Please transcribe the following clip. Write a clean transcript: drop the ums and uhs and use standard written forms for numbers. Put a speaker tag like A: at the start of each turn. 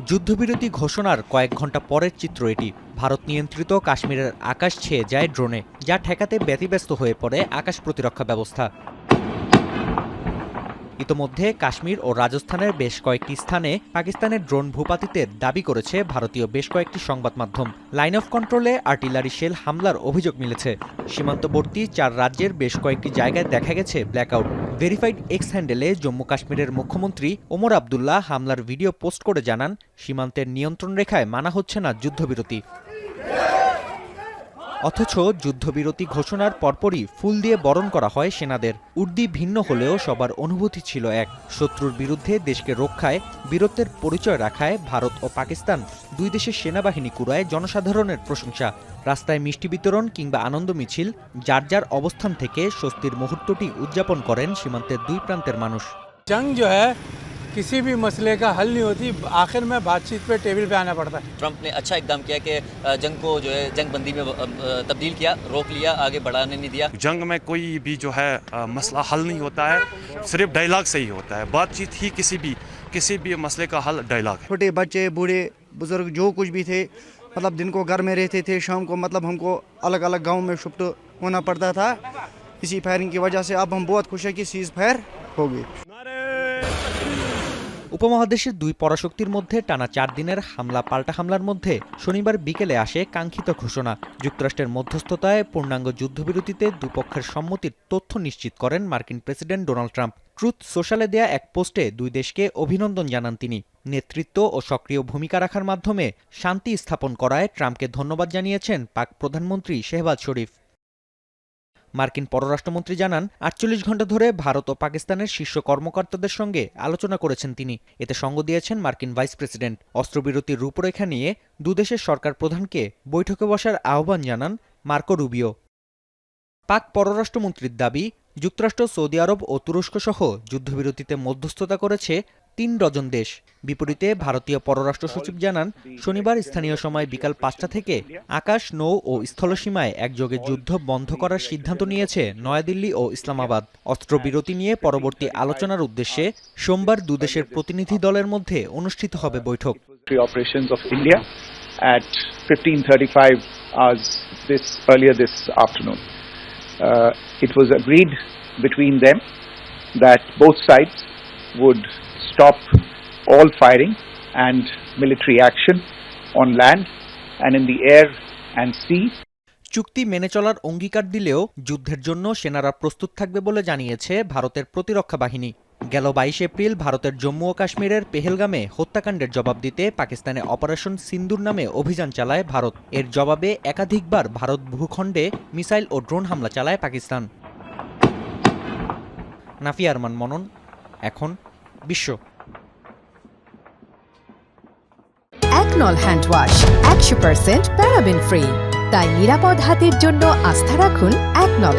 A: যুদ্ধবিরতি ঘোষণার কয়েক ঘণ্টা পরের চিত্র এটি। ভারত নিয়ন্ত্রিত কাশ্মীরের আকাশ ছেয়ে যায় ড্রোনে, যা ঠেকাতে ব্যতিব্যস্ত হয়ে পড়ে আকাশ প্রতিরক্ষা ব্যবস্থা। ইতোমধ্যে কাশ্মীর ও রাজস্থানের বেশ কয়েকটি স্থানে পাকিস্তানের ড্রোন ভূপাতিতের দাবি করেছে ভারতীয় বেশ কয়েকটি সংবাদ মাধ্যম। লাইন অফ কন্ট্রোলে আর্টিলারি শেল হামলার অভিযোগ মিলেছে। সীমান্তবর্তী 4 রাজ্যের বেশ কয়েকটি জায়গায় দেখা গেছে ব্ল্যাকআউট। ভেরিফাইড এক্স হ্যান্ডেলে জম্মু কাশ্মীরের মুখ্যমন্ত্রী ওমর আবদুল্লাহ হামলার ভিডিও পোস্ট করে জানান, সীমান্তের নিয়ন্ত্রণ রেখায় মানা হচ্ছে না যুদ্ধবিরতি। অথচ যুদ্ধবিরতি ঘোষণার পরপরই ফুল দিয়ে বরণ করা হয় সেনাদের। উর্দি ভিন্ন হলেও সবার অনুভূতি ছিল এক, শত্রুর বিরুদ্ধে দেশকে রক্ষায় বীরত্বের পরিচয় রাখায় ভারত ও পাকিস্তান দুই দেশের সেনাবাহিনী কুড়ায় জনসাধারণের প্রশংসা। রাস্তায় মিষ্টি বিতরণ কিংবা আনন্দ মিছিল, যার যার অবস্থান থেকে স্বস্তির মুহূর্তটি উদযাপন করেন সীমান্তের দুই প্রান্তের মানুষ।
B: किसी भी मसले का हल नहीं होती, आखिर में बातचीत पे टेबल पे आना पड़ता है।
C: ट्रंप ने अच्छा इकदाम किया कि जंग को जो है जंगबंदी में तब्दील किया, रोक लिया, आगे बढ़ाने नहीं दिया।
D: जंग में कोई भी जो है मसला हल नहीं होता है, सिर्फ डायलॉग से ही होता है। बातचीत ही किसी भी मसले का हल डायलॉग है।
E: छोटे बच्चे बूढ़े बुजुर्ग जो कुछ भी थे, मतलब दिन को घर में रहते थे, शाम को मतलब हमको अलग अलग गाँव में शिफ्ट होना पड़ता था। इसी फायरिंग की वजह से अब हम बहुत खुश हैं कि सीज फायर हो गई।
A: উপমহাদেশের দুই পরাশক্তির মধ্যে টানা 4 দিনের হামলা পাল্টা হামলার মধ্যে শনিবার বিকেলে আসে কাঙ্ক্ষিত ঘোষণা। যুক্তরাষ্ট্রের মধ্যস্থতায় পূর্ণাঙ্গ যুদ্ধবিরতিতে দুপক্ষের সম্মতির তথ্য নিশ্চিত করেন মার্কিন প্রেসিডেন্ট ডোনাল্ড ট্রাম্প। ট্রুথ সোশ্যালে দেয়া এক পোস্টে দুই দেশকে অভিনন্দন জানান তিনি। নেতৃত্ব ও সক্রিয় ভূমিকা রাখার মাধ্যমে শান্তি স্থাপন করায় ট্রাম্পকে ধন্যবাদ জানিয়েছেন পাক প্রধানমন্ত্রী শেহবাজ শরীফ। মার্কিন পররাষ্ট্রমন্ত্রী জানান, 48 ঘণ্টা ধরে ভারত ও পাকিস্তানের শীর্ষ কর্মকর্তাদের সঙ্গে আলোচনা করেছেন তিনি। এতে সঙ্গ দিয়েছেন মার্কিন ভাইস প্রেসিডেন্ট। অস্ত্রবিরতির রূপরেখা নিয়ে দুদেশের সরকার প্রধানকে বৈঠকে বসার আহ্বান জানান মার্কো রুবিও। পাক পররাষ্ট্রমন্ত্রীর দাবি, যুক্তরাষ্ট্র, সৌদি আরব ও তুরস্ক সহ যুদ্ধবিরতিতে মধ্যস্থতা করেছে 3 ডজন দেশ। বিপরীতে ভারতীয় পররাষ্ট্র সচিব জানান, শনিবার স্থানীয় সময় বিকাল 5টা থেকে আকাশ, নৌ ও স্থলসীমায় একযোগে যুদ্ধ বন্ধ করার সিদ্ধান্ত নিয়েছে নয়াদিল্লি ও ইসলামাবাদ। অস্ত্রবিরতি নিয়ে পরবর্তী আলোচনার উদ্দেশ্যে সোমবার দুদেশের প্রতিনিধি দলের মধ্যে অনুষ্ঠিত হবে বৈঠক।
F: Operations of India at 15:35 hours earlier this afternoon. It was agreed between them that both sides would stop all firing and military action on land and in the air and sea.
A: চুক্তি মেনে চলার অঙ্গীকার দিলেও যুদ্ধের জন্য সেনারা প্রস্তুত থাকবে বলে জানিয়েছে ভারতের প্রতিরক্ষা বাহিনী। গেল 22 এপ্রিল ভারতের জম্মু ও কাশ্মীরের পেহেলগামে হত্যাকাণ্ডের জবাব দিতে পাকিস্তানে অপারেশন সিন্দুর নামে অভিযান চালায় ভারত। এর জবাবে একাধিকবার ভারত ভূখণ্ডে মিসাইল ও ড্রোন হামলা চালায় পাকিস্তান। নাফিয়া আরমান মনন, এখন বিশ্ব।
G: একনল হ্যান্ড ওয়াশ 100% প্যারাবেন ফ্রি, তাই নিরাপদ হাতের জন্য আস্থা রাখুন একনলে।